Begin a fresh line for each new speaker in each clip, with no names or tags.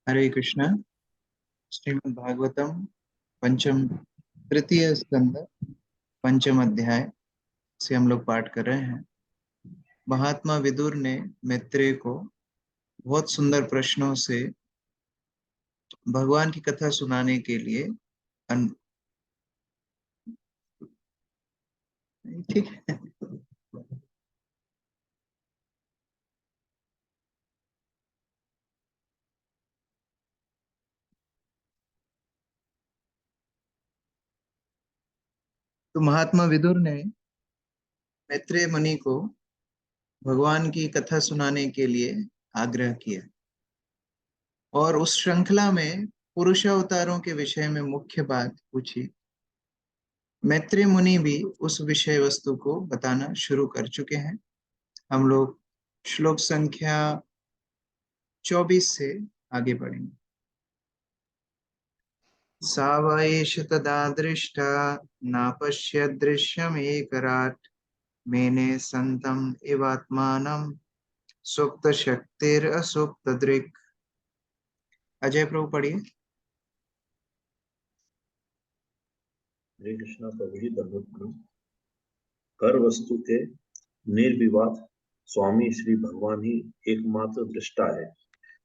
हरे कृष्णा। श्रीमद् भागवतम पंचम तृतीय स्कंद पंचम अध्याय से हम लोग पाठ कर रहे हैं। महात्मा विदुर ने मैत्रेय को बहुत सुंदर प्रश्नों से भगवान की कथा सुनाने के लिए अन... ठीक है। तो महात्मा विदुर ने मैत्रेय मुनि को भगवान की कथा सुनाने के लिए आग्रह किया और उस श्रृंखला में पुरुषावतारों के विषय में मुख्य बात पूछी। मैत्रेय मुनि भी उस विषय वस्तु को बताना शुरू कर चुके हैं। हम लोग श्लोक संख्या 24 से आगे बढ़ेंगे। सा वैष तदा दृष्टा नापश्य दृश्यमेकराट् मेने संतम इवात्मानं सुप्त शक्तिर असुप्त दृक्। अजय प्रभु पढ़िए।
हरे कृष्णा प्रभु जी दंडवत प्रणाम। कर वस्तु के निर्विवाद स्वामी श्री भगवान ही एकमात्र दृष्टा है।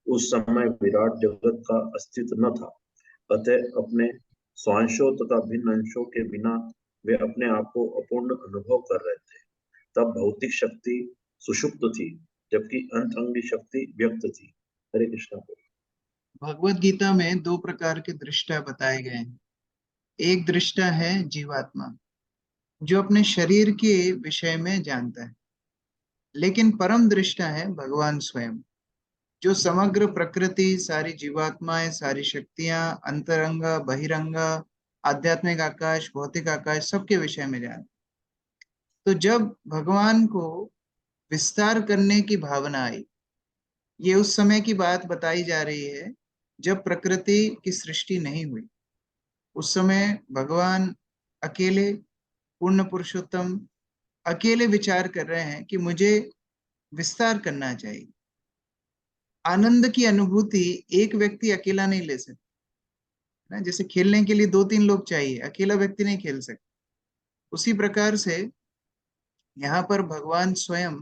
उस समय विराट जगत का अस्तित्व न था, अतः अपने स्वांशों तथा भिन्न अंशों के बिना वे अपने आप को अपूर्ण अनुभव कर रहे थे। तब भौतिक शक्ति सुषुप्त थी, जबकि अंतरंगी शक्ति व्यक्त थी। हरे कृष्णा।
भगवत गीता में दो प्रकार के दृष्टा बताए गए हैं। एक दृष्टा है जीवात्मा, जो अपने शरीर के विषय में जानता है, लेकिन परम दृष्टा है भगवान स्वयं, जो समग्र प्रकृति, सारी जीवात्माएं, सारी शक्तियां, अंतरंग बहिरंग, आध्यात्मिक आकाश, भौतिक आकाश, सबके विषय में जानता है। तो जब भगवान को विस्तार करने की भावना आई, ये उस समय की बात बताई जा रही है जब प्रकृति की सृष्टि नहीं हुई। उस समय भगवान अकेले, पूर्ण पुरुषोत्तम, अकेले विचार कर रहे हैं कि मुझे विस्तार करना चाहिए। आनंद की अनुभूति एक व्यक्ति अकेला नहीं ले सकता ना। जैसे खेलने के लिए दो तीन लोग चाहिए, अकेला व्यक्ति नहीं खेल सकता। उसी प्रकार से यहाँ पर भगवान स्वयं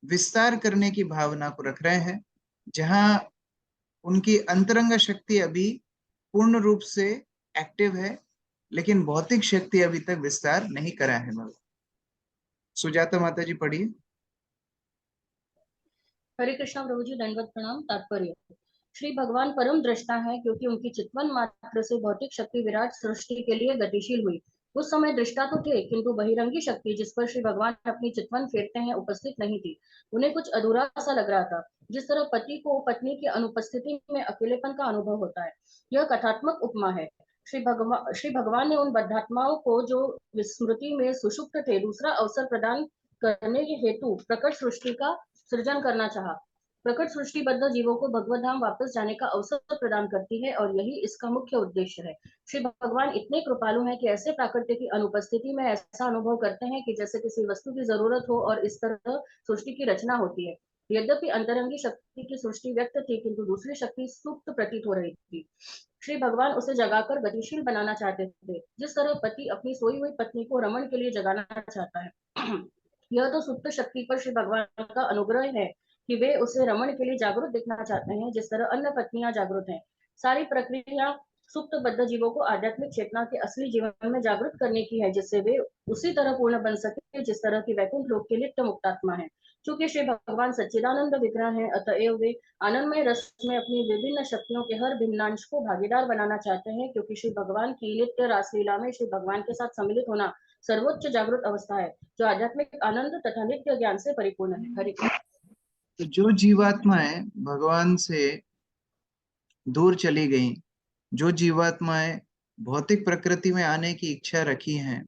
विस्तार करने की भावना को रख रहे हैं, जहाँ उनकी अंतरंग शक्ति अभी पूर्ण रूप से एक्टिव है, लेकिन भौतिक शक्ति अभी तक विस्तार नहीं करा है। भगवान सुजाता माता जी पढ़िए।
हरे कृष्णा प्रभु जी दंडवत प्रणाम। तात्पर्य। श्री भगवान परम दृष्टा है, क्योंकि उनकी चितवन मात्र से भौतिक शक्ति विराट सृष्टि के लिए गतिशील हुई। उस समय दृष्टा तो थे, किंतु बहिरंगी शक्ति जिस पर श्री भगवान अपनी चितवन फेरते हैं उपस्थित नहीं थी। उन्हें कुछ अधूरा सा लग रहा था। जिस तरह पति को पत्नी की अनुपस्थिति में अकेलेपन का अनुभव होता है, यह कथात्मक उपमा है। श्री भगवान ने उन बद्धात्माओं को जो विस्मृति में सुषुप्त थे, दूसरा अवसर प्रदान करने के हेतु प्रकट सृष्टि का सृजन करना चाहा। प्रकट सृष्टिबद्ध जीवों को भगवत धाम वापस जाने का अवसर प्रदान करती है, और यही इसका मुख्य उद्देश्य है। श्री भगवान इतने कृपालु हैं कि ऐसे प्राकृतिक की अनुपस्थिति में ऐसा अनुभव करते हैं कि जैसे किसी वस्तु की जरूरत हो, और इस तरह सृष्टि की रचना होती है। यद्यपि अंतरंगी शक्ति की सृष्टि व्यक्त थी, किंतु दूसरी शक्ति सुप्त प्रतीत हो रही थी। श्री भगवान उसे जगाकर गतिशील बनाना चाहते थे, जिस तरह पति अपनी सोई हुई पत्नी को रमण के लिए जगाना चाहता है। यह तो सुप्त शक्ति पर श्री भगवान का अनुग्रह है कि वे उसे रमण के लिए जागरूक देखना चाहते हैं, जिस तरह अन्य पत्नियां जागरूक हैं। सारी प्रक्रिया सुप्त बद्ध जीवों को आध्यात्मिक चेतना के असली जीवन में जागरूक करने की है, जिससे वे उसी तरह पूर्ण बन सके जिस तरह की वैकुंठ लोक के नित्य मुक्तात्मा है। चूंकि श्री भगवान सच्चिदानंद विग्रह है, अतएव वे आनंदमय रस में अपनी विभिन्न शक्तियों के हर भिन्नांश को भागीदार बनाना चाहते हैं, क्योंकि श्री भगवान की नित्य रासलीला में श्री भगवान के साथ सम्मिलित होना सर्वोच्च जागृत अवस्था है, जो आध्यात्मिक आनंद तथा नित्य ज्ञान से परिपूर्ण है। हरि।
तो जो जीवात्माएं भगवान से दूर चली गई, जो जीवात्माएं भौतिक प्रकृति में आने की इच्छा रखी हैं,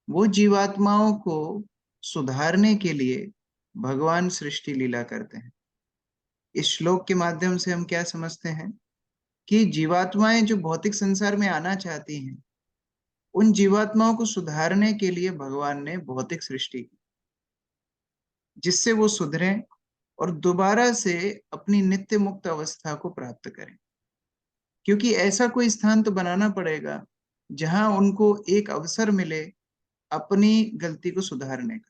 वो जीवात्माओं को सुधारने के लिए भगवान सृष्टि लीला करते हैं। इस श्लोक के माध्यम से हम क्या समझते हैं कि जीवात्माएं जो भौतिक संसार में आना चाहती हैं, उन जीवात्माओं को सुधारने के लिए भगवान ने भौतिक सृष्टि की, जिससे वो सुधरें और दोबारा से अपनी नित्य मुक्त अवस्था को प्राप्त करें। क्योंकि ऐसा कोई स्थान तो बनाना पड़ेगा जहां उनको एक अवसर मिले अपनी गलती को सुधारने का।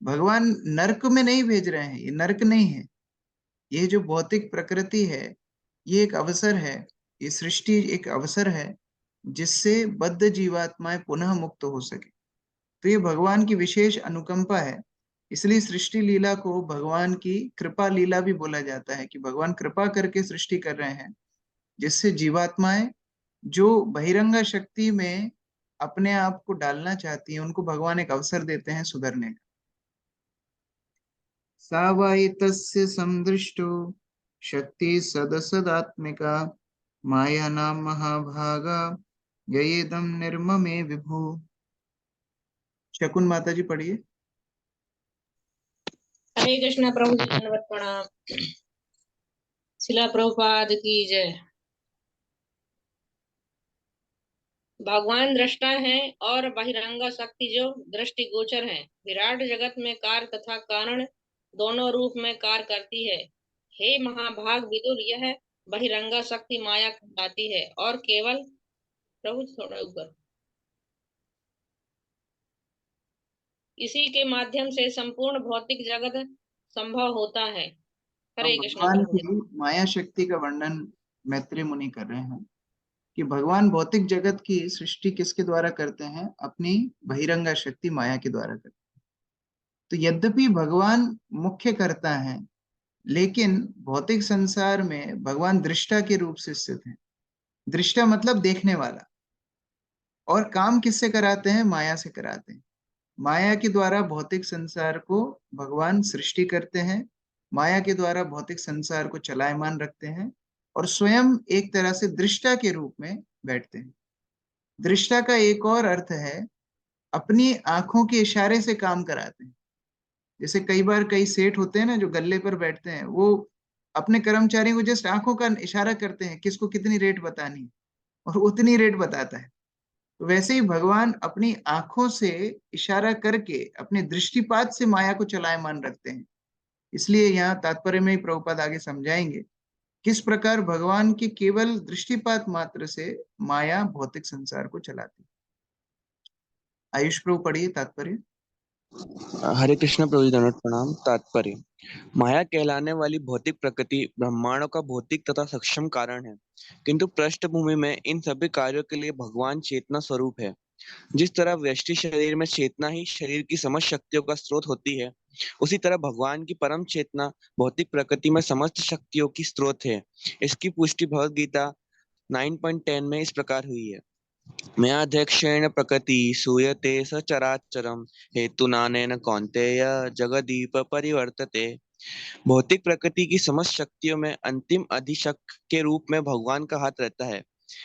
भगवान नरक में नहीं भेज रहे हैं, ये नरक नहीं है। ये जो भौतिक प्रकृति है ये एक अवसर है, ये सृष्टि एक अवसर है जिससे बद्ध जीवात्माएं पुनः मुक्त हो सके। तो ये भगवान की विशेष अनुकंपा है। इसलिए सृष्टि लीला को भगवान की कृपा लीला भी बोला जाता है कि भगवान कृपा करके सृष्टि कर रहे हैं, जिससे जीवात्माएं जो बहिरंगा शक्ति में अपने आप को डालना चाहती हैं उनको भगवान एक अवसर देते हैं सुधरने का। सा वै तस्य संदृष्टो शक्ति सदसदात्मिका माया नाम महाभागा ययेदं निर्ममे विभु। शकुन माता जी पढ़िए।
हरे कृष्ण प्रभु जी दंडवत प्रणाम। शिला प्रभुपाद की जय। भगवान दृष्टा है और बहिरंगा शक्ति जो दृष्टि गोचर है। विराट जगत में कार्य तथा कारण दोनों रूप में कार्य करती है। हे महाभाग विदुर, यह बहिरंगा शक्ति माया कहलाती है और केवल प्रभु थोड़ा ऊपर इसी के माध्यम से संपूर्ण भौतिक जगत संभव होता है। हरे कृष्ण
भगवान
प्रभु जी।
की माया शक्ति का वर्णन मैत्री मुनि कर रहे हैं कि भगवान भौतिक जगत की सृष्टि किसके द्वारा करते हैं? अपनी बहिरंगा शक्ति माया के द्वारा करते हैं। तो यद्यपि भगवान मुख्य करता है, लेकिन भौतिक संसार में भगवान दृष्टा के रूप से स्थित है। दृष्टा मतलब देखने वाला। और काम किससे कराते हैं? माया से कराते हैं। माया के द्वारा भौतिक संसार को भगवान सृष्टि करते हैं, माया के द्वारा भौतिक संसार को चलायमान रखते हैं और स्वयं एक तरह से दृष्टा के रूप में बैठते हैं। दृष्टा का एक और अर्थ है अपनी आंखों के इशारे से काम कराते हैं। जैसे कई बार कई सेठ होते हैं ना जो गल्ले पर बैठते हैं, वो अपने कर्मचारियों को जस्ट आंखों का इशारा करते हैं किसको कितनी रेट बतानी है और उतनी रेट बताता है। तो वैसे ही भगवान अपनी आंखों से इशारा करके अपने दृष्टिपात से माया को चलायमान रखते हैं। इसलिए यहाँ तात्पर्य में ही प्रभुपाद आगे समझाएंगे किस प्रकार भगवान के केवल दृष्टिपात मात्र से माया भौतिक संसार को चलाती है। आयुष प्रभु पढ़िए तात्पर्य।
हरे कृष्ण प्रभु जी दंडवत प्रणाम। तात्पर्य: माया कहलाने वाली भौतिक प्रकृति ब्रह्मांडों का भौतिक तथा सक्षम कारण है, किंतु पृष्ठभूमि में इन सभी कार्यों के लिए भगवान चेतना स्वरूप है। जिस तरह व्यष्टि शरीर में चेतना ही शरीर की समस्त शक्तियों का स्रोत होती है, उसी तरह भगवान की परम चेतना भौतिक प्रकृति में समस्त शक्तियों की स्रोत है। इसकी पुष्टि भगवद गीता 9.10 में इस प्रकार हुई है: मयाध्यक्षेण प्रकृति सूयते सचराचरम हेतुनानेन कौन्तेय जगदीप परिवर्तते। भौतिक प्रकृति की समस्त शक्तियों में अंतिम अधिशक के रूप में भगवान का हाथ रहता है।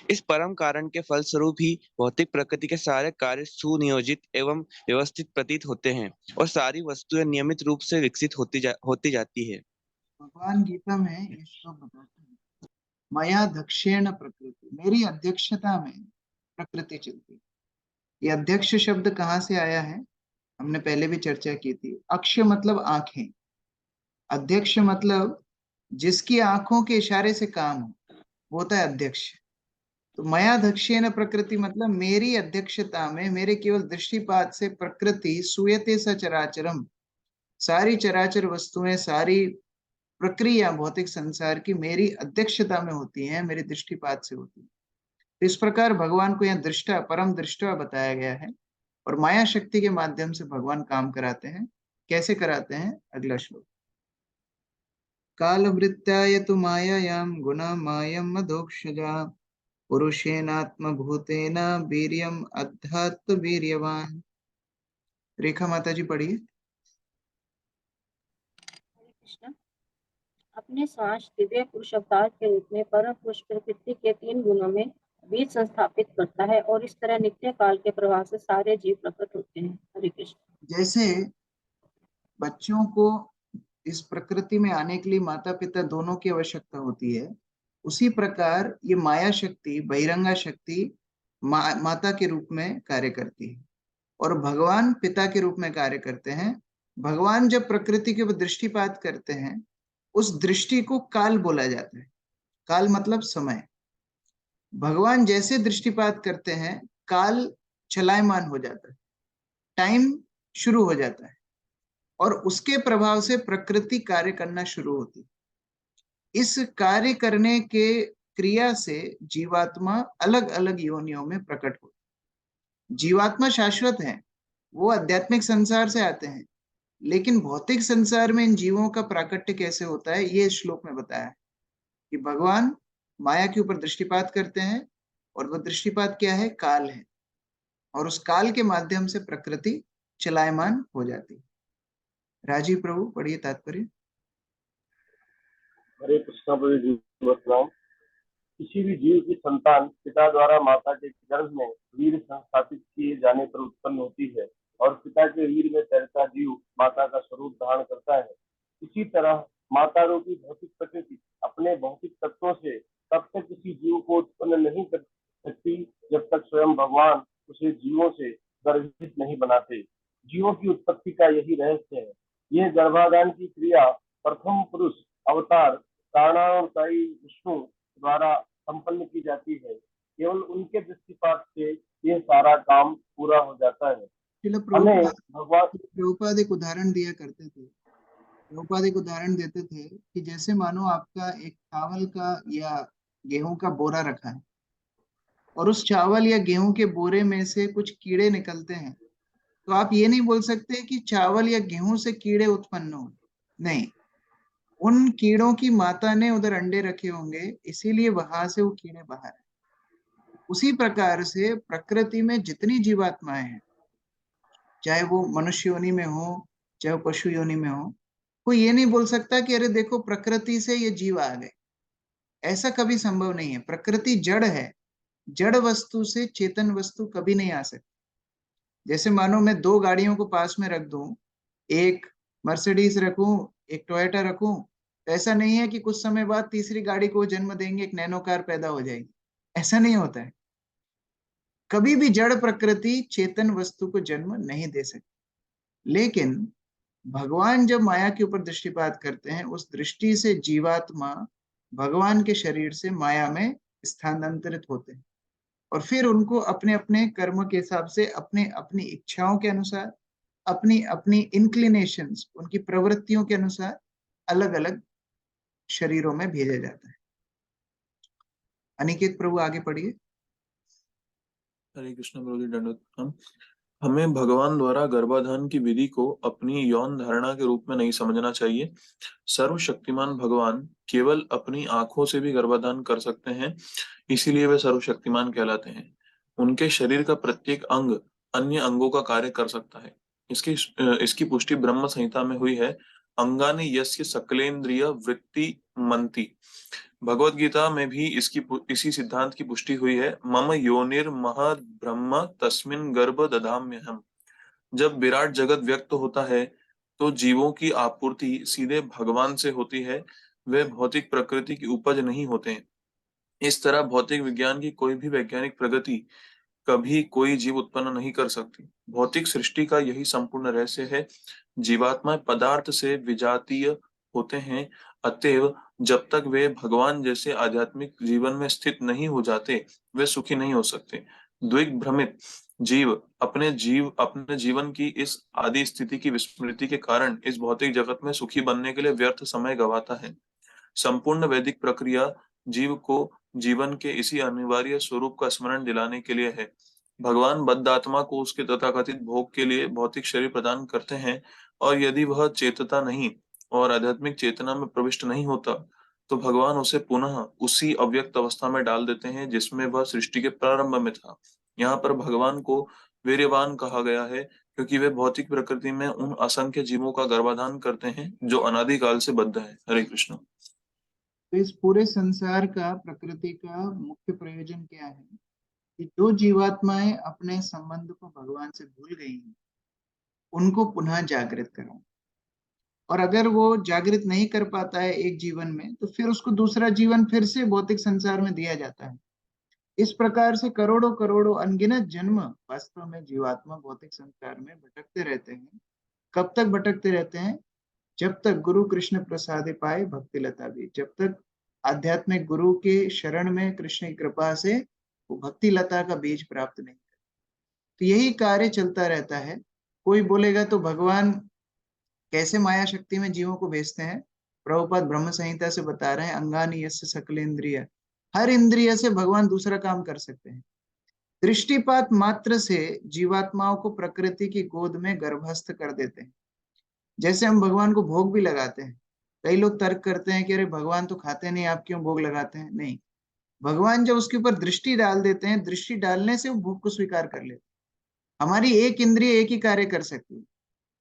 इस परम कारण के फलस्वरूप ही भौतिक प्रकृति के सारे कार्य सुनियोजित एवं व्यवस्थित प्रतीत होते हैं और सारी वस्तुएं नियमित रूप से विकसित होती जाती है।
भगवान गीता में ये श्लोक बताते हैं, मया दक्षेण प्रकृति, मेरी अध्यक्षता में प्रकृति चलती है। ये अध्यक्ष शब्द कहाँ से आया है? हमने पहले भी चर्चा की थी। अक्ष मतलब आंखें, अध्यक्ष मतलब जिसकी आंखों के इशारे से काम हो, वो होता है अध्यक्ष। तो मया दक्षेण प्रकृति मतलब मेरी अध्यक्षता में, मेरे केवल दृष्टिपात से प्रकृति सूयते सचराचरम, सारी चराचर वस्तुएं, सारी प्रक्रिया भौतिक संसार की मेरी अध्यक्षता में होती है, मेरे दृष्टिपात से होती है। तो इस प्रकार भगवान को यहाँ दृष्टा, परम दृष्टा बताया गया है और माया शक्ति के माध्यम से भगवान काम कराते हैं। कैसे कराते हैं? अगला श्लोक। कालवृत्त्याय तु मायायां गुणा मायं मदोक्षजा पुरुषेनात्म भूतेन वीर्यम अध्यात्म वीर्यवान। रेखा माता जी पढ़िए।
कृष्ण अपने सांस दिव्य पुरुष अवतार के रूप में परम पुरुष प्रकृति के 3 गुणों में बीज संस्थापित करता है और इस तरह नित्य काल के प्रवाह से सारे जीव प्रकट होते हैं। हरे कृष्ण।
जैसे बच्चों को इस प्रकृति में आने के लिए माता पिता दोनों की आवश्यकता होती है, उसी प्रकार ये माया शक्ति, बहिरंगा शक्ति माता के रूप में कार्य करती है और भगवान पिता के रूप में कार्य करते हैं, भगवान जब प्रकृति के ऊपर दृष्टिपात करते हैं, उस दृष्टि को काल बोला जाता है। काल मतलब समय। भगवान जैसे दृष्टिपात करते हैं, काल चलायमान हो जाता है, टाइम शुरू हो जाता है, और उसके प्रभाव से प्रकृति कार्य करना शुरू होती है। इस कार्य करने के क्रिया से जीवात्मा अलग अलग योनियों में प्रकट होती है। जीवात्मा शाश्वत है, वो आध्यात्मिक संसार से आते हैं, लेकिन भौतिक संसार में इन जीवों का प्राकट्य कैसे होता है, ये इस श्लोक में बताया है कि भगवान माया के ऊपर दृष्टिपात करते हैं, और वह दृष्टिपात क्या है, काल है, और उस काल के माध्यम से प्रकृति चलायमान हो जाती है। राजीव प्रभु पढ़िए तात्पर्य।
हरे कृष्ण प्रभु जी बताओ। किसी भी जीव की संतान पिता द्वारा माता के गर्भ में वीर संस्थापित किए जाने पर उत्पन्न होती है, और पिता के वीर में तैरता जीव माता का स्वरूप धारण करता है। इसी तरह माता रूपी भौतिक प्रकृति अपने भौतिक तत्वों से तब तक किसी जीव को उत्पन्न नहीं कर सकती जब तक स्वयं भगवान उसे जीवों से गर्भित नहीं बनाते। जीवों की उत्पत्ति का यही रहस्य है। यह गर्भाधान की क्रिया प्रथम पुरुष अवतार कारणानुसारी विष्णु द्वारा संपन्न की जाती है। केवल उनके दृष्टिपात से यह सारा काम पूरा हो जाता है। हमें भगवान
प्रभुपाद एक उदाहरण दिया करते थे। प्रभुपाद एक उदाहरण देते थे कि जैसे मानो आपका एक चावल का या गेहूं का बोरा रखा है, और उस चावल या गेहूं के बोरे में से कुछ कीड़े निकलते हैं, तो आप ये नहीं बोल सकते कि चावल या गेहूं से कीड़े उत्पन्न हो। नहीं, उन कीड़ों की माता ने उधर अंडे रखे होंगे, इसीलिए वहां से वो कीड़े बाहर है। उसी प्रकार से प्रकृति में जितनी जीवात्माएं हैं, चाहे वो मनुष्य योनि में हो, चाहे वो पशु योनि में हो, कोई ये नहीं बोल सकता कि अरे देखो प्रकृति से ये जीव आ गए। ऐसा कभी संभव नहीं है। प्रकृति जड़ है, जड़ वस्तु से चेतन वस्तु कभी नहीं आ सकती। जैसे मानो मैं दो गाड़ियों को पास में रख दूं, एक मर्सिडीज रखूं, एक टोयोटा रखूं, तो ऐसा नहीं है कि कुछ समय बाद तीसरी गाड़ी को जन्म देंगे, एक नैनो कार पैदा हो जाएगी। ऐसा नहीं होता है। कभी भी जड़ प्रकृति चेतन वस्तु को जन्म नहीं दे सकती। लेकिन भगवान जब माया के ऊपर दृष्टिपात करते हैं, उस दृष्टि से जीवात्मा भगवान के शरीर से माया में स्थानांतरित होते हैं, और फिर उनको अपने अपने कर्म के हिसाब से, अपने अपनी इच्छाओं के अनुसार, अपनी अपनी इंक्लिनेशंस, उनकी प्रवृत्तियों के अनुसार अलग अलग शरीरों में भेजा जाता है। अनिकेत प्रभु आगे पढ़िए।
हरे कृष्ण प्रभु जी दंडवत। हमें भगवान द्वारा गर्भाधान की विधि को अपनी यौन धारणा के रूप में नहीं समझना चाहिए। सर्वशक्तिमान भगवान केवल अपनी आंखों से भी गर्भाधान कर सकते हैं, इसीलिए वे सर्वशक्तिमान कहलाते हैं। उनके शरीर का प्रत्येक अंग अन्य अंगों का कार्य कर सकता है। इसकी पुष्टि ब्रह्म संहिता में हुई है। अंगानि यस्य सकलेन्द्रिय वृत्ति मंति। भगवत गीता में भी इसी सिद्धांत की पुष्टि हुई है। मम योनिर महद ब्रह्म तस्मिन् गर्भ दधाम्यहम्। जब विराट जगत व्यक्त होता है तो जीवों की आपूर्ति सीधे भगवान से होती है, वे भौतिक प्रकृति की उपज नहीं होते। इस तरह भौतिक विज्ञान की कोई भी वैज्ञानिक प्रगति कभी कोई जीव उत्पन्न नहीं कर सकती। भौतिक सृष्टि का यही संपूर्ण रहस्य है। जीवात्मा पदार्थ से विजातीय होते हैं, अतएव जब तक वे भगवान जैसे आध्यात्मिक जीवन में स्थित नहीं हो जाते, वे सुखी नहीं हो सकते। द्विग्भ्रमित जीव अपने जीवन की इस आदि स्थिति की विस्मृति के कारण इस भौतिक जगत में सुखी बनने के लिए व्यर्थ समय गवाता है। संपूर्ण वैदिक प्रक्रिया जीव को जीवन के इसी अनिवार्य स्वरूप का स्मरण दिलाने के लिए है। भगवान बद्ध आत्मा को उसके तथाकथित भोग के लिए भौतिक शरीर प्रदान करते हैं, और यदि वह चेतता नहीं और आध्यात्मिक चेतना में प्रविष्ट नहीं होता, तो भगवान उसे पुनः उसी अव्यक्त अवस्था में डाल देते हैं जिसमें वह सृष्टि के प्रारंभ में था। यहाँ पर भगवान को वीर्यवान कहा गया है, क्योंकि वे भौतिक प्रकृति में उन असंख्य जीवों का गर्भाधान करते हैं जो अनादिकाल से बद्ध है। हरे कृष्ण।
तो इस पूरे संसार का, प्रकृति का मुख्य प्रयोजन क्या है कि जो जीवात्माएं अपने संबंध को भगवान से भूल गई हैं, उनको पुनः जागृत करो। और अगर वो जागृत नहीं कर पाता है एक जीवन में, तो फिर उसको दूसरा जीवन फिर से भौतिक संसार में दिया जाता है। इस प्रकार से करोड़ों करोड़ों अनगिनत जन्म वास्तव में जीवात्मा भौतिक संसार में भटकते रहते हैं, कब तक भटकते रहते हैं? जब तक गुरु कृष्ण प्रसादे पाए भक्ति लता भी, जब तक आध्यात्मिक गुरु के शरण में कृष्ण की कृपा से वो भक्ति लता का बीज प्राप्त नहीं। तो यही कार्य चलता रहता है। कोई बोलेगा तो भगवान कैसे माया शक्ति में जीवों को भेजते हैं? प्रभुपाद ब्रह्म संहिता से बता रहे हैं, अंगानी यस्य सकल इंद्रिय, हर इंद्रिय से भगवान दूसरा काम कर सकते हैं। दृष्टिपात मात्र से जीवात्माओं को प्रकृति की गोद में गर्भस्थ कर देते हैं। जैसे हम भगवान को भोग भी लगाते हैं, कई लोग तर्क करते हैं कि अरे भगवान तो खाते नहीं, आप क्यों भोग लगाते हैं? नहीं, भगवान जब उसके ऊपर दृष्टि डाल देते हैं, दृष्टि डालने से वो भोग को स्वीकार कर लेते हैं। हमारी एक इंद्रिय एक ही कार्य कर सकती है,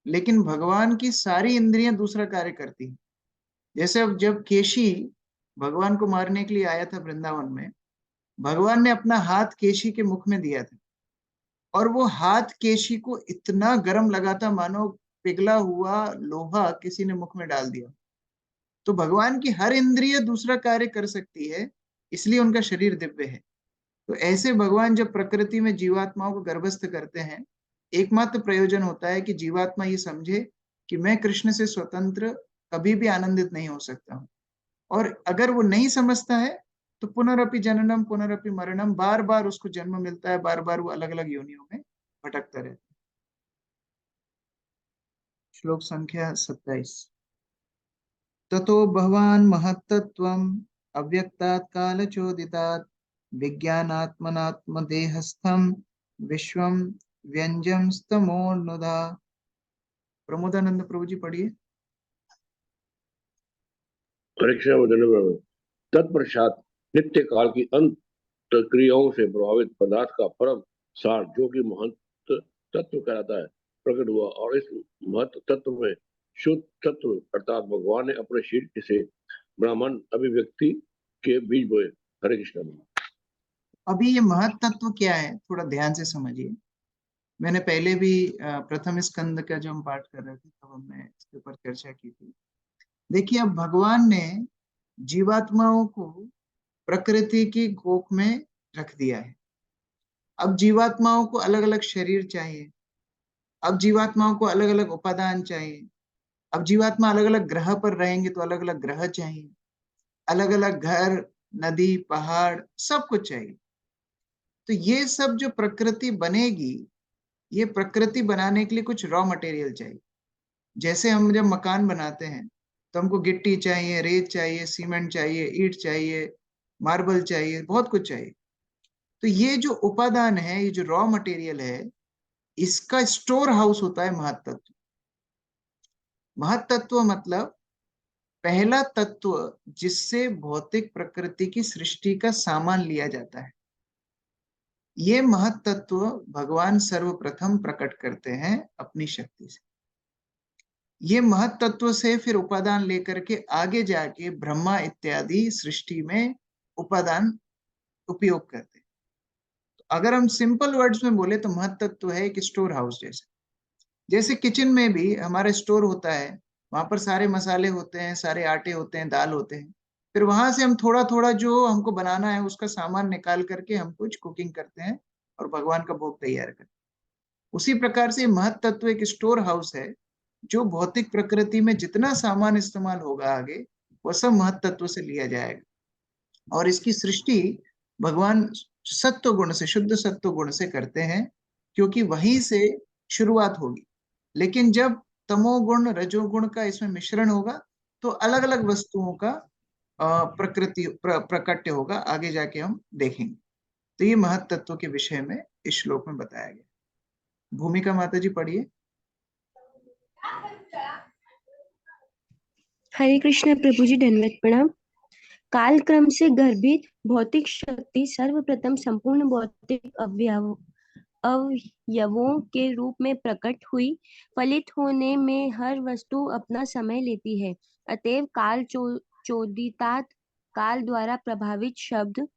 लेकिन भगवान की सारी इंद्रियां दूसरा कार्य करती हैं। जैसे अब जब केशी भगवान को मारने के लिए आया था वृंदावन में, भगवान ने अपना हाथ केशी के मुख में दिया था, और वो हाथ केशी को इतना गर्म लगा था मानो पिघला हुआ लोहा किसी ने मुख में डाल दिया। तो भगवान की हर इंद्रिय दूसरा कार्य कर सकती है, इसलिए उनका शरीर दिव्य है। तो ऐसे भगवान जब प्रकृति में जीवात्माओं को गर्भस्थ करते हैं, एकमात्र प्रयोजन होता है कि जीवात्मा ये समझे कि मैं कृष्ण से स्वतंत्र कभी भी आनंदित नहीं हो सकता हूँ। और अगर वो नहीं समझता है तो पुनरपि जननम पुनरपि मरणम, बार बार उसको जन्म मिलता है, बार बार वो अलग अलग योनियों में भटकता रहता है। श्लोक संख्या 27। ततो भवान् महत्तत्त्वम् अव्यक्तात् कालचोदितात् विज्ञानात्मनात्मदेहस्थं विश्वं व्यंजम स्तमोनुदा। प्रमोदानंद प्रभु जी पढ़िए।
परीक्षा वचन तत्पश्चात नित्य काल की अंत क्रियाओं से प्रभावित पदार्थ का परम सार जो कि महत्व तत्व कहलाता है प्रकट हुआ, और इस महत्व तत्व में शुद्ध तत्व अर्थात भगवान ने अपने शरीर से ब्राह्मण अभिव्यक्ति के बीज बोए। हरे कृष्ण।
अभी ये महत् तत्व क्या है, थोड़ा ध्यान से समझिए। मैंने पहले भी प्रथम स्कंद का जो हम पाठ कर रहे थे तब हमने इसके ऊपर चर्चा की थी। देखिए, अब भगवान ने जीवात्माओं को प्रकृति की गोद में रख दिया है। अब जीवात्माओं को अलग अलग शरीर चाहिए, अब जीवात्माओं को अलग अलग उपादान चाहिए, अब जीवात्मा अलग अलग ग्रह पर रहेंगे तो अलग अलग ग्रह चाहिए, अलग अलग घर, नदी, पहाड़, सब कुछ चाहिए। तो ये सब जो प्रकृति बनेगी, ये प्रकृति बनाने के लिए कुछ रॉ मटेरियल चाहिए। जैसे हम जब मकान बनाते हैं तो हमको गिट्टी चाहिए, रेत चाहिए, सीमेंट चाहिए, ईंट चाहिए, मार्बल चाहिए, बहुत कुछ चाहिए। तो ये जो उपादान है, ये जो रॉ मटेरियल है, इसका स्टोर हाउस होता है महत्तत्व। महत्तत्व मतलब पहला तत्व जिससे भौतिक प्रकृति की सृष्टि का सामान लिया जाता है। ये महत्तत्व भगवान सर्वप्रथम प्रकट करते हैं अपनी शक्ति से। ये महत्तत्व से फिर उपादान लेकर के आगे जाके ब्रह्मा इत्यादि सृष्टि में उपादान उपयोग करते हैं। तो अगर हम सिंपल वर्ड्स में बोले तो महत्तत्व है एक स्टोर हाउस जैसे। जैसे किचन में भी हमारा स्टोर होता है, वहां पर सारे मसाले होते हैं, सारे आटे होते हैं, दाल होते हैं, फिर वहां से हम थोड़ा थोड़ा जो हमको बनाना है उसका सामान निकाल करके हम कुछ कुकिंग करते हैं और भगवान का भोग तैयार करते हैं। उसी प्रकार से महत् तत्व एक स्टोर हाउस है, जो भौतिक प्रकृति में जितना सामान इस्तेमाल होगा आगे, वह सब महत् तत्व से लिया जाएगा। और इसकी सृष्टि भगवान सत्व गुण से, शुद्ध सत्व गुण से करते हैं, क्योंकि वहीं से शुरुआत होगी। लेकिन जब तमोगुण रजोगुण का इसमें मिश्रण होगा तो अलग अलग वस्तुओं का प्रकृति प्रकट्य होगा, आगे जाके हम देखेंगे। तो ये महत् तत्व के विषय में इस श्लोक में बताया गया। भूमिका माता जी पढ़िए।
हरे कृष्ण प्रभु जी, धन्यवाद प्रणाम। काल क्रम से गर्भित भौतिक शक्ति सर्वप्रथम संपूर्ण भौतिक अवयवों के रूप में प्रकट हुई। फलित होने में हर वस्तु अपना समय लेती है, अतएव काल चोदितात काल द्वारा प्रभावित शब्द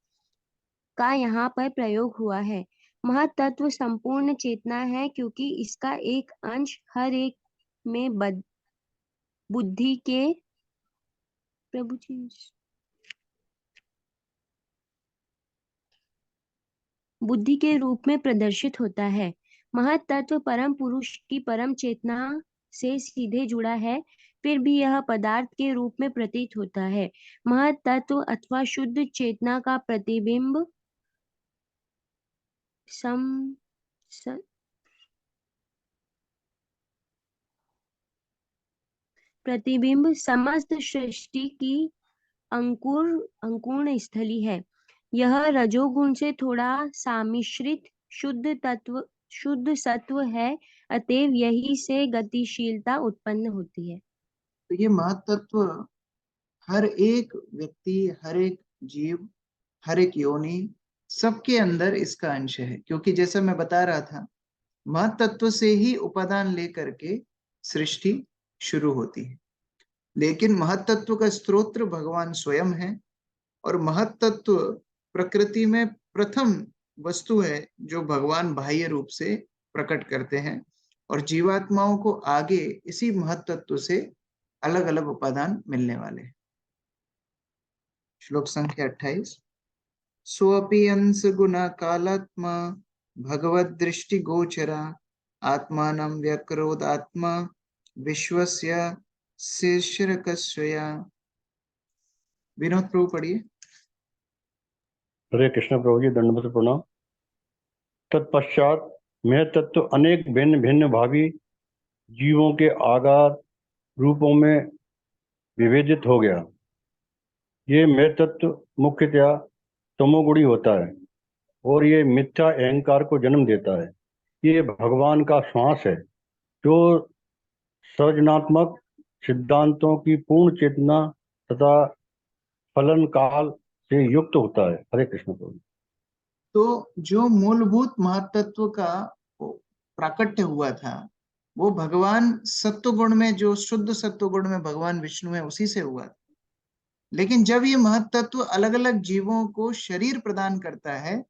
का यहाँ पर प्रयोग हुआ है। महत्तत्व संपूर्ण चेतना है, क्योंकि इसका एक अंश हर एक में बुद्धि के प्रभु जी बुद्धि के रूप में प्रदर्शित होता है। महत्तत्व परम पुरुष की परम चेतना से सीधे जुड़ा है, फिर भी यह पदार्थ के रूप में प्रतीत होता है। महत तत्व अथवा शुद्ध चेतना का प्रतिबिंब सम स, प्रतिबिंब समस्त सृष्टि की अंकुर स्थली है। यह रजोगुण से थोड़ा सामिश्रित शुद्ध सत्व है, अतएव यही से गतिशीलता उत्पन्न होती है।
तो ये महत्त्व हर एक व्यक्ति, हर एक जीव, हर एक योनि, सबके अंदर इसका अंश है। क्योंकि जैसा मैं बता रहा था, महत्त्व से ही उपादान लेकर के सृष्टि शुरू होती है, लेकिन महत्त्व का स्रोत भगवान स्वयं है। और महत्त्व प्रकृति में प्रथम वस्तु है जो भगवान बाह्य रूप से प्रकट करते हैं, और जीवात्माओं को आगे इसी महत्त्व से अलग अलग उपादान मिलने वाले हैं। श्लोक संख्या 28। सोऽपि अंश गुना कालात्मा भगवद दृष्टि गोचरा आत्मानं व्यक्रोदात्मा विश्वस्य शीर्षकस्वया। विनोद प्रभु पढ़िए।
हरे कृष्ण प्रभु जी, दंडवत प्रणाम। तत्पश्चात मैं तत्व अनेक भिन्न भिन्न भावी जीवों के आकार रूपों में विभेदित हो गया। ये मैं तत्व मुख्यतया तमोगुणी होता है और ये मिथ्या अहंकार को जन्म देता है। ये भगवान का श्वास है जो सृजनात्मक सिद्धांतों की पूर्ण चेतना तथा फलन काल से युक्त होता है। हरे कृष्ण प्रभु।
तो जो मूलभूत महत्त्व का प्राकट्य हुआ था वो भगवान सत्वगुण में, जो शुद्ध सत्वगुण में भगवान विष्णु है, उसी से हुआ था। लेकिन जब ये महत्त्व अलग अलग जीवों को शरीर प्रदान करता है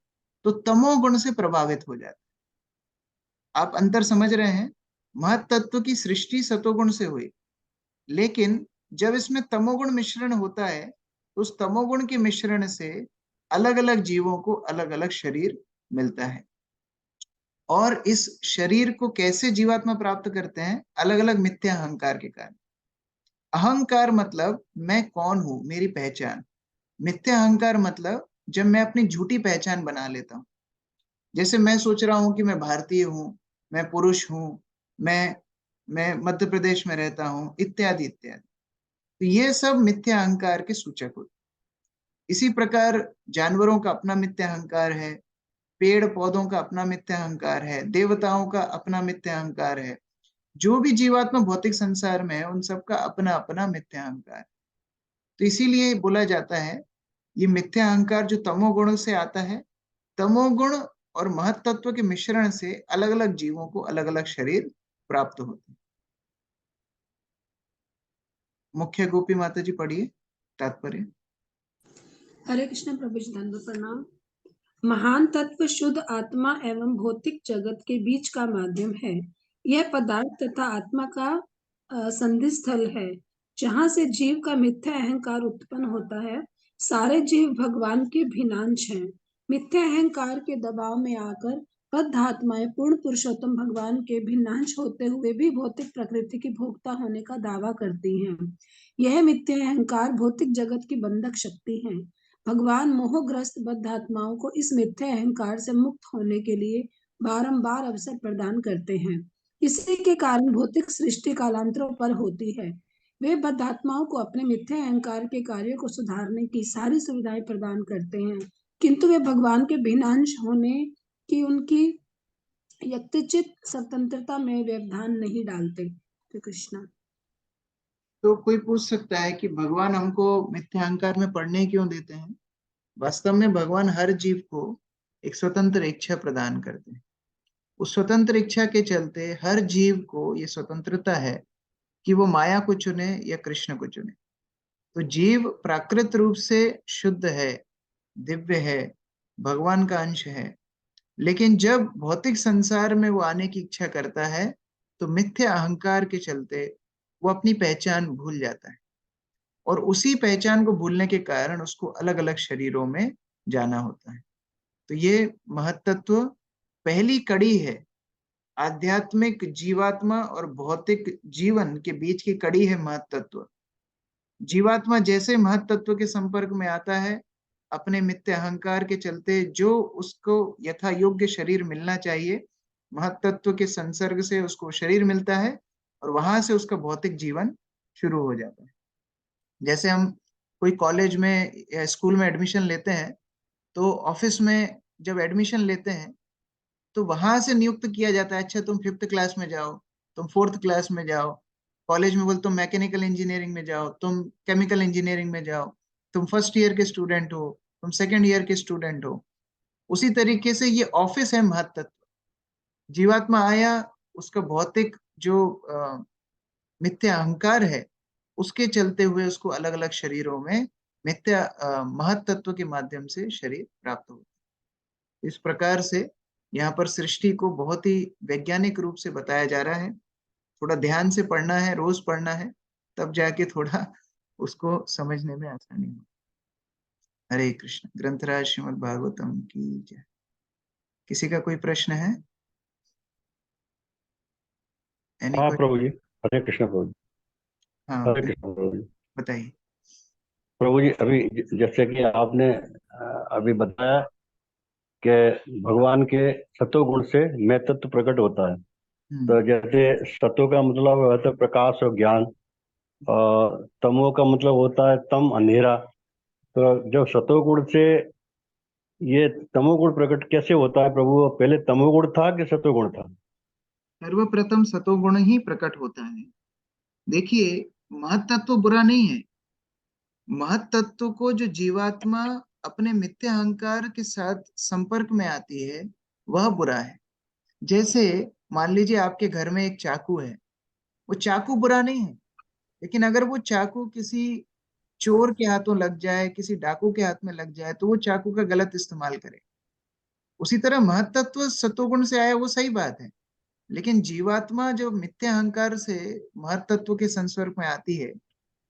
तो तमोगुण से प्रभावित हो जाता है। आप अंतर समझ रहे हैं? महत्त्व की सृष्टि सत्वगुण से हुई, लेकिन जब इसमें तमोगुण मिश्रण होता है तो उस तमोगुण के मिश्रण से अलग अलग जीवों को अलग अलग शरीर मिलता है। और इस शरीर को कैसे जीवात्मा प्राप्त करते हैं? अलग अलग मिथ्या अहंकार के कारण। अहंकार मतलब मैं कौन हूं, मेरी पहचान। मिथ्या अहंकार मतलब जब मैं अपनी झूठी पहचान बना लेता हूं। जैसे मैं सोच रहा हूं कि मैं भारतीय हूं, मैं पुरुष हूं, मैं मध्य प्रदेश में रहता हूं, इत्यादि इत्यादि। तो ये सब मिथ्या अहंकार के सूचक होते। इसी प्रकार जानवरों का अपना मिथ्या अहंकार है, पेड़ पौधों का अपना मिथ्या अहंकार है, देवताओं का अपना मिथ्या अहंकार है। जो भी जीवात्मा भौतिक संसार में है उन सबका अपना अपना मिथ्या अहंकार। तो इसीलिए बोला जाता है ये मिथ्या अहंकार जो तमोगुण से आता है, तमोगुण और महत्त्व के मिश्रण से अलग अलग जीवों को अलग अलग शरीर प्राप्त होते हैं। मुख्य गोपी माता जी पढ़िए तात्पर्य।
हरे कृष्ण प्रभु जी, दंडवत प्रणाम। महान तत्व शुद्ध आत्मा एवं भौतिक जगत के बीच का माध्यम है। यह पदार्थ तथा आत्मा का संधि स्थल है जहाँ से जीव का मिथ्या अहंकार उत्पन्न होता है। सारे जीव भगवान के भिन्नांश हैं। मिथ्या अहंकार के दबाव में आकर बद्ध आत्माएं पूर्ण पुरुषोत्तम भगवान के भिन्नांश होते हुए भी भौतिक प्रकृति की भोक्ता होने का दावा करती हैं। यह मिथ्या अहंकार भौतिक जगत की बंधक शक्ति है। भगवान मोहग्रस्त बद्ध आत्माओं को इस मिथ्या अहंकार से मुक्त होने के लिए बारंबार अवसर प्रदान करते हैं। इसी के कारण भौतिक सृष्टि कालांतरों पर होती है। वे बद्ध आत्माओं को अपने मिथ्या अहंकार के कार्यों को सुधारने की सारी सुविधाएं प्रदान करते हैं, किंतु वे भगवान के भिन्न अंश होने की उनकी यत्चित स्वतंत्रता में व्यवधान नहीं डालते। कृष्णा।
तो कोई पूछ सकता है कि भगवान हमको मिथ्या अहंकार में पढ़ने क्यों देते हैं? वास्तव में भगवान हर जीव को एक स्वतंत्र इच्छा प्रदान करते हैं। उस स्वतंत्र इच्छा के चलते हर जीव को ये स्वतंत्रता है कि वो माया को चुने या कृष्ण को चुने। तो जीव प्राकृत रूप से शुद्ध है, दिव्य है, भगवान का अंश है, लेकिन जब भौतिक संसार में वो आने की इच्छा करता है तो मिथ्या अहंकार के चलते वो अपनी पहचान भूल जाता है, और उसी पहचान को भूलने के कारण उसको अलग अलग शरीरों में जाना होता है। तो ये महत्त्व पहली कड़ी है आध्यात्मिक जीवात्मा और भौतिक जीवन के बीच की कड़ी है महत्त्व। जीवात्मा जैसे महत्त्व के संपर्क में आता है, अपने मिथ्या अहंकार के चलते जो उसको यथा योग्य शरीर मिलना चाहिए, महत्त्व के संसर्ग से उसको शरीर मिलता है और वहां से उसका भौतिक जीवन शुरू हो जाता है। जैसे हम कोई कॉलेज में या स्कूल में एडमिशन लेते हैं, तो ऑफिस में जब एडमिशन लेते हैं तो वहां से नियुक्त किया जाता है, अच्छा तुम 5th क्लास में जाओ, तुम 4th क्लास में जाओ। कॉलेज में बोल तुम मैकेनिकल इंजीनियरिंग में जाओ, तुम केमिकल इंजीनियरिंग में जाओ, तुम फर्स्ट ईयर के स्टूडेंट हो, तुम सेकेंड ईयर के स्टूडेंट हो। उसी तरीके से ये ऑफिस है महत्त्व। जीवात्मा आया, उसका भौतिक जो मिथ्या अहंकार है उसके चलते हुए उसको अलग अलग शरीरों में मिथ्या महत्त्व के माध्यम से शरीर प्राप्त होता है। इस प्रकार से यहाँ पर सृष्टि को बहुत ही वैज्ञानिक रूप से बताया जा रहा है। थोड़ा ध्यान से पढ़ना है, रोज पढ़ना है, तब जाके थोड़ा उसको समझने में आसानी हो। हरे कृष्ण। ग्रंथराज श्रीमद् भागवतम की जय। किसी का कोई प्रश्न है?
हाँ प्रभु जी, हरे कृष्ण प्रभु जी।
हाँ
हरे कृष्ण प्रभु जी।
बताइए।
प्रभु जी, अभी जैसे कि आपने अभी बताया कि भगवान के सतोगुण से मैं तत्व प्रकट होता है। तो जैसे सतो का मतलब होता है प्रकाश और ज्ञान, और तमो का मतलब होता है तम, अंधेरा। तो जब सतोगुण से ये तमोगुण प्रकट कैसे होता है प्रभु? पहले तमोगुण था कि सतोगुण था?
सर्वप्रथम सतोगुण ही प्रकट होता है। देखिए, महत्त्व बुरा नहीं है। महत्त्व को जो जीवात्मा अपने मिथ्या अहंकार के साथ संपर्क में आती है वह बुरा है। जैसे मान लीजिए आपके घर में एक चाकू है, वो चाकू बुरा नहीं है, लेकिन अगर वो चाकू किसी चोर के हाथों लग जाए, किसी डाकू के हाथ में लग जाए, तो वो चाकू का गलत इस्तेमाल करे। उसी तरह महत्त्व सतोगुण से आया वो सही बात है, लेकिन जीवात्मा जो मिथ्या अहंकार से महत्त्व के संपर्क में आती है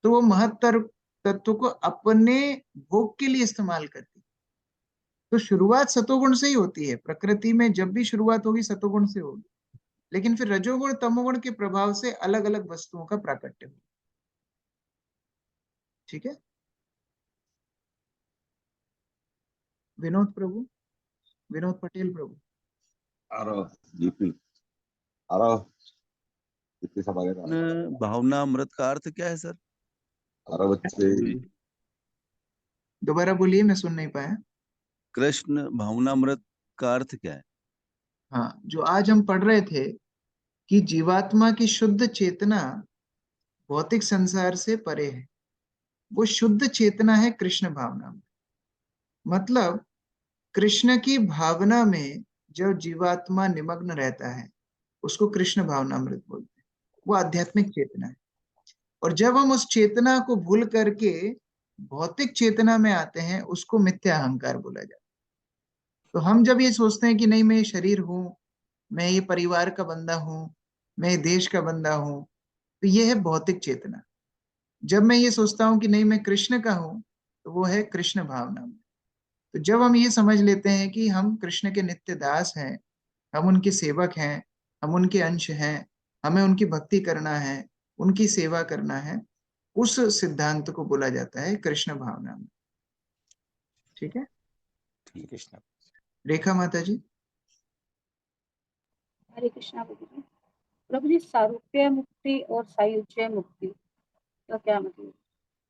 तो वो महत्तर तत्व को अपने भोग के लिए इस्तेमाल करती है। तो शुरुआत सतोगुण से ही होती है। प्रकृति में जब भी शुरुआत होगी सतोगुण से होगी, लेकिन फिर रजोगुण तमोगुण के प्रभाव से अलग अलग वस्तुओं का प्राकट्य होगा। ठीक है। विनोद प्रभु, विनोद पटेल प्रभु।
भावना अमृत का अर्थ क्या है सर?
दोबारा बोलिए, मैं सुन नहीं पाया।
कृष्ण भावनामृत का अर्थ क्या है?
हाँ, जो आज हम पढ़ रहे थे कि जीवात्मा की शुद्ध चेतना भौतिक संसार से परे है, वो शुद्ध चेतना है कृष्ण भावना में। मतलब कृष्ण की भावना में जब जीवात्मा निमग्न रहता है उसको कृष्ण भावनामृत बोलते हैं। वो आध्यात्मिक चेतना है। और जब हम उस चेतना को भूल करके भौतिक चेतना में आते हैं उसको मिथ्या अहंकार बोला जाता है। तो हम जब ये सोचते हैं कि नहीं मैं ये शरीर हूं, मैं ये परिवार का बंदा हूं, मैं ये देश का बंदा हूं, तो ये है भौतिक चेतना। जब मैं ये सोचता हूँ कि नहीं मैं कृष्ण का हूं, तो वो है कृष्ण भावना। तो जब हम ये समझ लेते हैं कि हम कृष्ण के नित्य दास हैं, हम उनके सेवक हैं, हम उनके अंश हैं, हमें उनकी भक्ति करना है, उनकी सेवा करना है, उस सिद्धांत को बोला जाता है कृष्ण भावना में। ठीक है।
कृष्ण।
रेखा माता जी।
हरे कृष्णा प्रभु जी। प्रभु जी, सारूप्य मुक्ति और सायुज्य मुक्ति का क्या मतलब?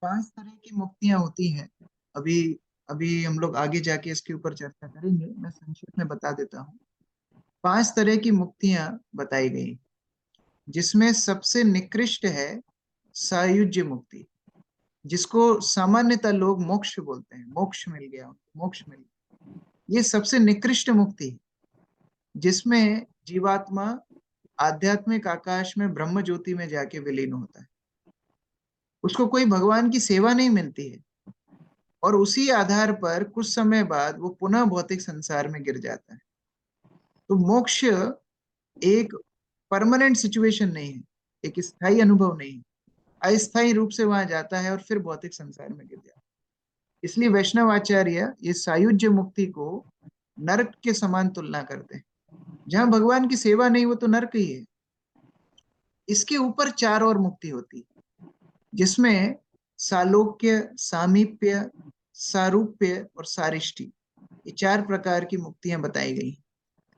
5 तरह की मुक्तियां होती हैं। अभी अभी हम लोग आगे जाके इसके ऊपर चर्चा करेंगे, मैं संक्षेप में बता देता हूँ। 5 तरह की मुक्तियां बताई गई, जिसमें सबसे निकृष्ट है सायुज्य मुक्ति, जिसको सामान्यतः लोग मोक्ष बोलते हैं। मोक्ष मिल गया, मोक्ष मिल गया। ये सबसे निकृष्ट मुक्ति है, जिसमें जीवात्मा आध्यात्मिक आकाश में ब्रह्म ज्योति में जाके विलीन होता है। उसको कोई भगवान की सेवा नहीं मिलती है और उसी आधार पर कुछ समय बाद वो पुनः भौतिक संसार में गिर जाता है। तो मोक्ष एक परमानेंट सिचुएशन नहीं है, एक स्थायी अनुभव नहीं है। अस्थायी रूप से वहां जाता है और फिर भौतिक संसार में गिर जाता है। इसलिए वैष्णव आचार्य ये सायुज्य मुक्ति को नरक के समान तुलना करते हैं। जहां भगवान की सेवा नहीं, वो तो नरक ही है। इसके ऊपर 4 और मुक्ति होती है, जिसमें सालोक्य, सामीप्य, सारूप्य और सारिष्टि, ये 4 प्रकार की मुक्तियां बताई गई।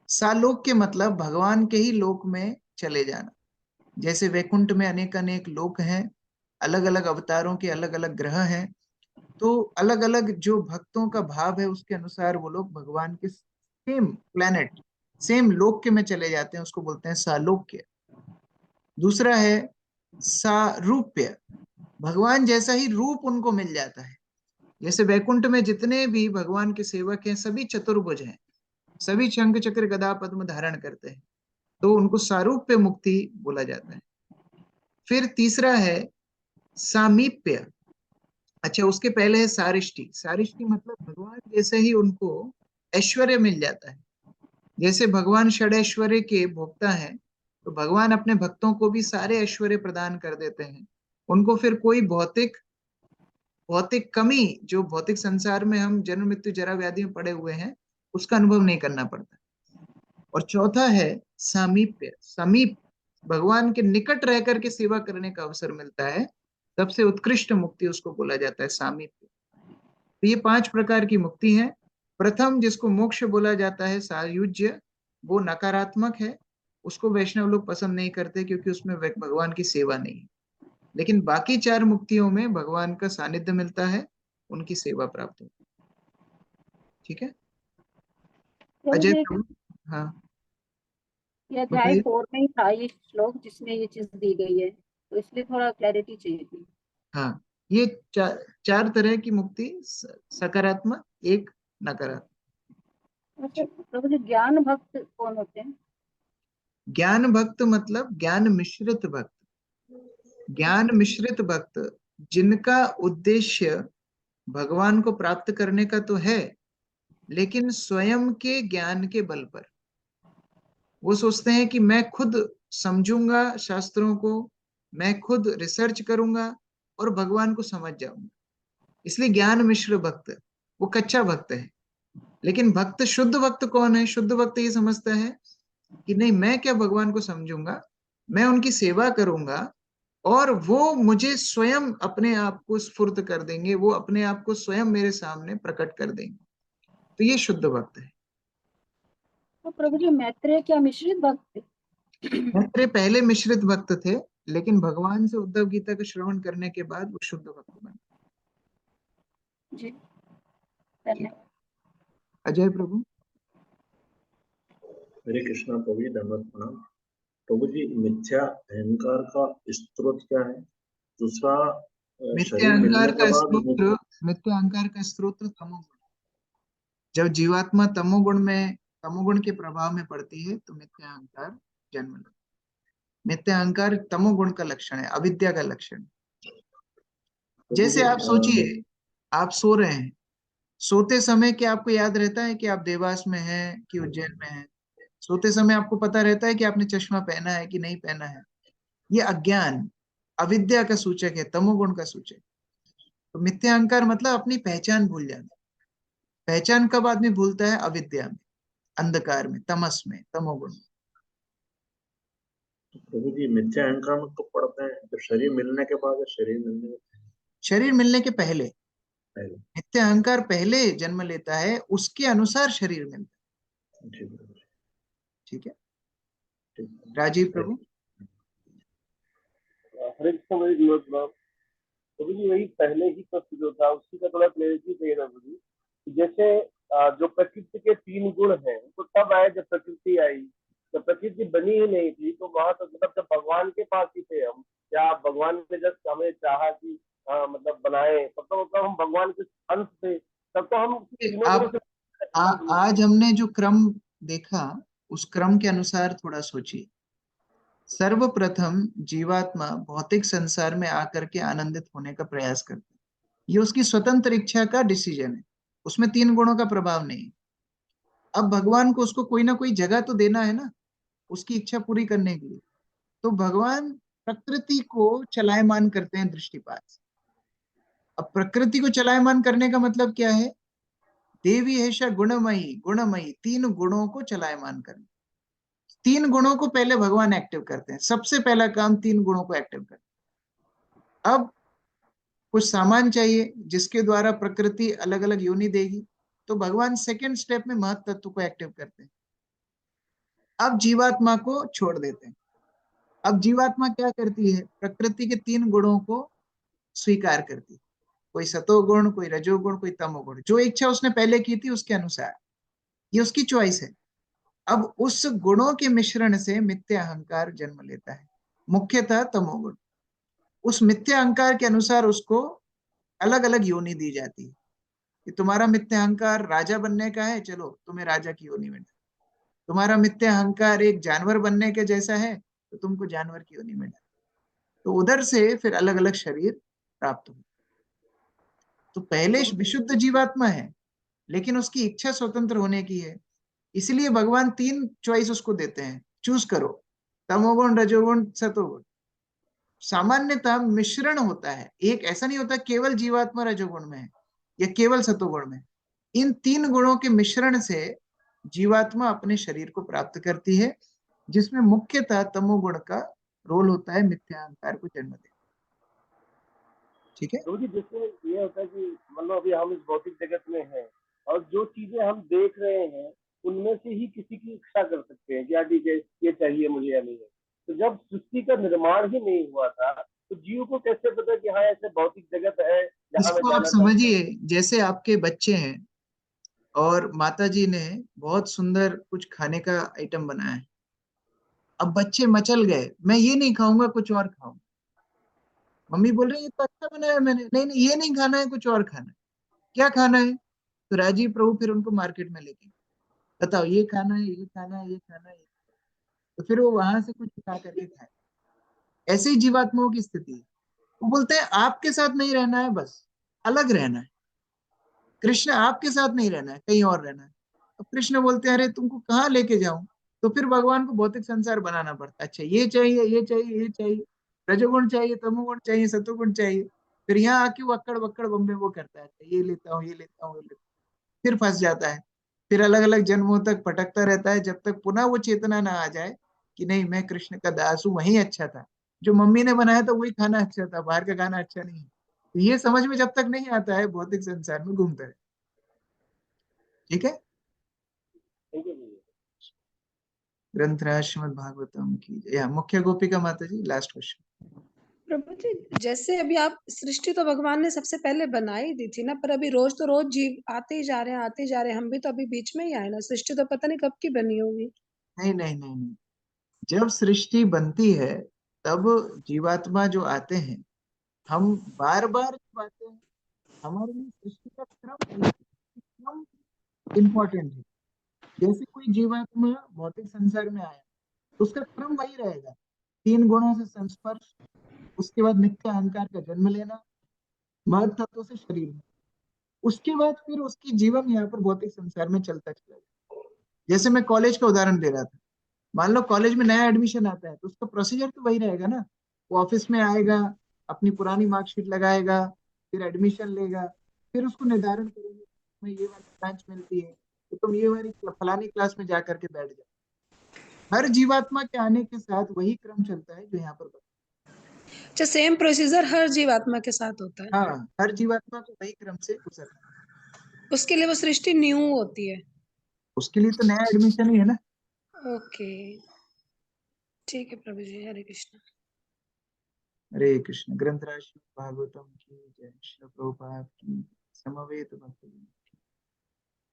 सालोक्य मतलब भगवान के ही लोक में चले जाना। जैसे वैकुंठ में अनेक अनेक लोक हैं, अलग अलग अवतारों के अलग अलग ग्रह हैं, तो अलग अलग जो भक्तों का भाव है उसके अनुसार वो लोग भगवान के सेम प्लेनेट, सेम लोक में चले जाते हैं, उसको बोलते हैं सालोक्य। दूसरा है सारूप्य, भगवान जैसा ही रूप उनको मिल जाता है। जैसे वैकुंठ में जितने भी भगवान के सेवक हैं सभी चतुर्भुज हैं, सभी शंख चक्र गदा पद्म धारण करते हैं, तो उनको सारूप्य मुक्ति बोला जाता है। फिर तीसरा है सामीप्य। अच्छा, उसके पहले है सारिष्टि। सारिष्टि मतलब भगवान जैसे ही उनको ऐश्वर्य मिल जाता है। जैसे भगवान षडैश्वर्य के भोक्ता हैं, तो भगवान अपने भक्तों को भी सारे ऐश्वर्य प्रदान कर देते हैं। उनको फिर कोई भौतिक भौतिक कमी, जो भौतिक संसार में हम जन्म मृत्यु जरा व्याधि में पड़े हुए हैं, उसका अनुभव नहीं करना पड़ता। और चौथा है सामीप्य। समीप, भगवान के निकट रह करके सेवा करने का अवसर मिलता है, सबसे उत्कृष्ट मुक्ति उसको बोला जाता है सामीप्य। तो ये 5 प्रकार की मुक्ति है। प्रथम जिसको मोक्ष बोला जाता है सायुज्य, वो नकारात्मक है, उसको वैष्णव लोग पसंद नहीं करते क्योंकि उसमें भगवान की सेवा नहीं है। लेकिन बाकी 4 मुक्तियों में भगवान का सानिध्य मिलता है, उनकी सेवा प्राप्त होती है। ठीक है
प्रभु
अजय
जी,
प्रभु? हाँ
ये अध्याय
बताइए।
4 में ही था ये श्लोक जिसमें ये चीज दी गई है, तो इसलिए थोड़ा क्लैरिटी चाहिए थी।
हाँ, ये 4 तरह की मुक्ति, सकारात्मक, एक नकारात्मक।
अच्छा प्रभु जी, ज्ञान भक्त कौन होते हैं?
ज्ञान भक्त मतलब ज्ञान मिश्रित भक्त। ज्ञान मिश्रित भक्त जिनका उद्देश्य भगवान को प्राप्त करने का तो है, लेकिन स्वयं के ज्ञान के बल पर वो सोचते हैं कि मैं खुद समझूंगा शास्त्रों को, मैं खुद रिसर्च करूंगा और भगवान को समझ जाऊंगा। इसलिए ज्ञान मिश्र भक्त, वो कच्चा भक्त है। लेकिन भक्त, शुद्ध भक्त कौन है? शुद्ध भक्त ये समझता है कि नहीं, मैं क्या भगवान को समझूंगा, मैं उनकी सेवा करूंगा और वो मुझे स्वयं अपने आप को स्फुर्त कर देंगे, वो अपने आप को स्वयं मेरे सामने प्रकट कर देंगे। तो ये शुद्ध भक्त है।
तो प्रभु जी, मैत्रेय क्या मिश्रित भक्त थे?
मैत्रेय पहले मिश्रित भक्त थे, लेकिन भगवान से उद्धव गीता का श्रवण करने के बाद वो शुद्ध भक्त बने।
जी,
ठीक।
धन्यवाद।
अजय प्रभु?
हरे कृष्णा प्रभु जी, धन्यवाद प्रणाम। प्रभु जी, मिथ्या अहंकार का स्रोत क्या है? दूसरा,
मिथ्या
शरीर
अहंकार
मिलने के
का
बाद
स्रोत, मिथ्या अहंकार का स्रोत तमोगुण। जब जीवात्मा तमोगुण के प्रभाव में पड़ती है तो मिथ्या अहंकार जन्म लेता है। मिथ्या अहंकार तमोगुण का लक्षण है, अविद्या का लक्षण है।
प्रभु
जैसे
जी,
आप सोचिए, आप सो रहे हैं, सोते समय क्या आपको याद रहता है कि आप देवास में हैं कि उज्जैन में हैं? सोते समय आपको पता रहता है कि आपने चश्मा पहना है कि नहीं पहना है? ये अज्ञान, अविद्या का सूचक है, तमोगुण का सूचक। तो मिथ्या अहंकार मतलब अपनी पहचान भूल जाना। पहचान कब आदमी भूलता है? अविद्या में, अंधकार में, तमस में, तमोगुण में।
प्रभु जी, मिथ्या अहंकार में कब पड़ते हैं? जब शरीर मिलने के बाद या शरीर मिलने के
शरीर मिलने के पहले
पहले?
मिथ्या अहंकार पहले जन्म लेता है, उसके अनुसार शरीर मिलता
ठीक है,
है। ठीक है
ठीक
राजीव
है।
प्रभु?
हरे कृष्ण भाई, प्रभु जी वही पहले ही प्रश्न जो था उसी का थोड़ा क्लेरिटी चाहिए था प्रभु जी। जैसे जो प्रकृति के 3 गुण हैं तो तब आए जब प्रकृति आई, जब प्रकृति बनी ही नहीं थी तो वहां तो मतलब जब भगवान के पास ही थे हम, क्या भगवान ने जस्ट हमें चाहा कि मतलब बनाए, तब तो मतलब हम भगवान के अंश थे, तब तो हम तीनों गुणों
आप
से
आज हमने जो क्रम देखा, उस क्रम के अनुसार थोड़ा सोचिए। सर्वप्रथम जीवात्मा भौतिक संसार में आकर के आनंदित होने का प्रयास करता है, ये उसकी स्वतंत्र इच्छा का डिसीजन है, उसमें 3 गुणों का प्रभाव नहीं। अब भगवान को उसको कोई ना कोई जगह तो देना है ना, उसकी इच्छा पूरी करने के लिए। तो भगवान प्रकृति को चलायमान करते हैं दृष्टिपात से। अब प्रकृति को चलायमान करने का मतलब क्या है? देवी ऐसा गुणमयी, गुणमयी 3 गुणों को चलायमान करना। तीन गुणों को पहले भगवान एक्टिव करते हैं, सबसे पहला काम तीन गुणों को एक्टिव करते हैं। अब कुछ सामान चाहिए जिसके द्वारा प्रकृति अलग अलग योनि देगी, तो भगवान सेकंड स्टेप में महत तत्व को एक्टिव करते हैं। अब जीवात्मा को छोड़ देते हैं। अब जीवात्मा क्या करती है, प्रकृति के तीन गुणों को स्वीकार करती है, कोई सतोगुण, कोई रजोगुण, कोई तमोगुण, जो इच्छा उसने पहले की थी उसके अनुसार, ये उसकी चॉइस है। अब उस गुणों के मिश्रण से मिथ्या अहंकार जन्म लेता है, मुख्यतः तमोगुण। उस मिथ्या अहंकार के अनुसार उसको अलग अलग योनि दी जाती है कि तुम्हारा मिथ्या अहंकार राजा बनने का है, चलो तुम्हें राजा की योनि में, तुम्हारा मिथ्या अहंकार एक जानवर बनने के जैसा है तो तुमको जानवर की योनि में, तो उधर से फिर अलग अलग शरीर प्राप्त हो। तो पहले विशुद्ध जीवात्मा है, लेकिन उसकी इच्छा स्वतंत्र होने की है, इसलिए भगवान तीन चॉइस उसको देते हैं, चूज करो, तमोगुण, रजोगुण, सतोगुण। सामान्यतः मिश्रण होता है, एक ऐसा नहीं होता केवल जीवात्मा रजोगुण में है या केवल सतोगुण में। इन तीन गुणों के मिश्रण से जीवात्मा अपने शरीर को प्राप्त करती है, जिसमें मुख्यतः तमोगुण का रोल होता है मिथ्या अहंकार को जन्म देना। ठीक है,
तो जी जैसे ये होता है कि मतलब अभी हम इस भौतिक जगत में हैं और जो चीजें हम देख रहे हैं उनमें से ही किसी की इच्छा कर सकते हैं कि हाँ ठीक है ये चाहिए मुझे या नहीं है। तो जब सृष्टि का निर्माण ही नहीं हुआ था तो जीव को कैसे पता कि हाँ ऐसे भौतिक जगत है जहाँ मैं
इसको आप
जाना चाहता हूँ?
समझिए, जैसे आपके बच्चे हैं और माता जी ने बहुत सुंदर कुछ खाने का आइटम बनाया है, अब बच्चे मचल गए, मैं ये नहीं खाऊंगा कुछ और खाऊंगा। मम्मी बोल रही है ये तो अच्छा बनाया मैंने, नहीं नहीं ये नहीं खाना है, कुछ और खाना है। क्या खाना है? तो राजीव प्रभु फिर उनको मार्केट में लेके, बताओ ये खाना है, ये खाना है, ये खाना है। तो फिर वो वहां से कुछ उठा करके खाए। ऐसे ही जीवात्माओं की स्थिति है। वो बोलते हैं आपके साथ नहीं रहना है, बस अलग रहना है। कृष्ण आपके साथ नहीं रहना है, कहीं और रहना है। अब कृष्ण बोलते हैं अरे तुमको कहाँ लेके जाऊं? तो फिर भगवान को भौतिक संसार बनाना पड़ता है। अच्छा ये चाहिए, ये चाहिए, ये चाहिए, रजोगुण चाहिए, तमोगुण चाहिए, सतोगुण चाहिए। फिर यहाँ आके वो अक्कड़ बक्कड़ बम्बे वो करता है, अच्छा, ये लेता हूँ, ये लेता हूँ, ये लेता हूँ। फिर फंस जाता है, फिर अलग अलग जन्मों तक भटकता रहता है, जब तक पुनः वो चेतना ना आ जाए कि नहीं मैं कृष्ण का दास हूँ, वही अच्छा था, जो मम्मी ने बनाया था वही खाना अच्छा था, बाहर का खाना अच्छा नहीं है। तो ये समझ में जब तक नहीं आता है, भौतिक संसार में घूमता है। ठीक है,
ठीक है भैया।
ग्रंथराज श्रीमद् भागवतम की या मुख्य गोपिका माता जी, लास्ट क्वेश्चन।
प्रभु जी जैसे अभी आप सृष्टि तो भगवान ने सबसे पहले बना ही दी थी ना, पर अभी रोज तो रोज जीव आते ही जा रहे हैं, आते ही जा रहे हैं, हम भी तो अभी बीच में ही आए ना, सृष्टि तो पता नहीं कब की बनी होगी।
नहीं नहीं नहीं नहीं, जब सृष्टि बनती है तब जीवात्मा जो आते हैं, हम बार बार जब आते हैं, हमारे लिए सृष्टि का क्रम इम्पोर्टेंट है। जैसे कोई जीवात्मा भौतिक संसार में आया, तो उसका क्रम वही रहेगा, तीन गुणों से संस्पर्श, उसके बाद नित्य अहंकार का जन्म लेना, महत् तत्व से शरीर में, उसके बाद फिर उसकी जीवन यहाँ पर भौतिक संसार में चलता चला जाए। जैसे मैं कॉलेज का उदाहरण दे रहा था, मान लो कॉलेज में नया एडमिशन आता है, तो उसका प्रोसीजर तो वही रहेगा ना, वो ऑफिस में आएगा, अपनी पुरानी मार्कशीट लगाएगा, फिर एडमिशन लेगा, फिर उसको निर्धारण करेंगे तुम्हें ये वाली ब्रांच मिलती है तो तुम ये वाली फलानी क्लास में जा करके बैठ जाओ। हर जीवात्मा के आने के साथ वही क्रम चलता है जो यहाँ पर
अच्छा, सेम प्रोसीजर हर जीवात्मा के साथ होता है?
हाँ, हर जीवात्मा को वही क्रम से गुजरना है।
उसके लिए वो सृष्टि न्यू होती है?
उसके लिए तो नया एडमिशन ही है ना।
ओके, ठीक है प्रभु जी, हरे कृष्ण।
हरे कृष्ण। ग्रंथराज भागवतम की जय, श्री प्रभुपाद की, समवेत भक्त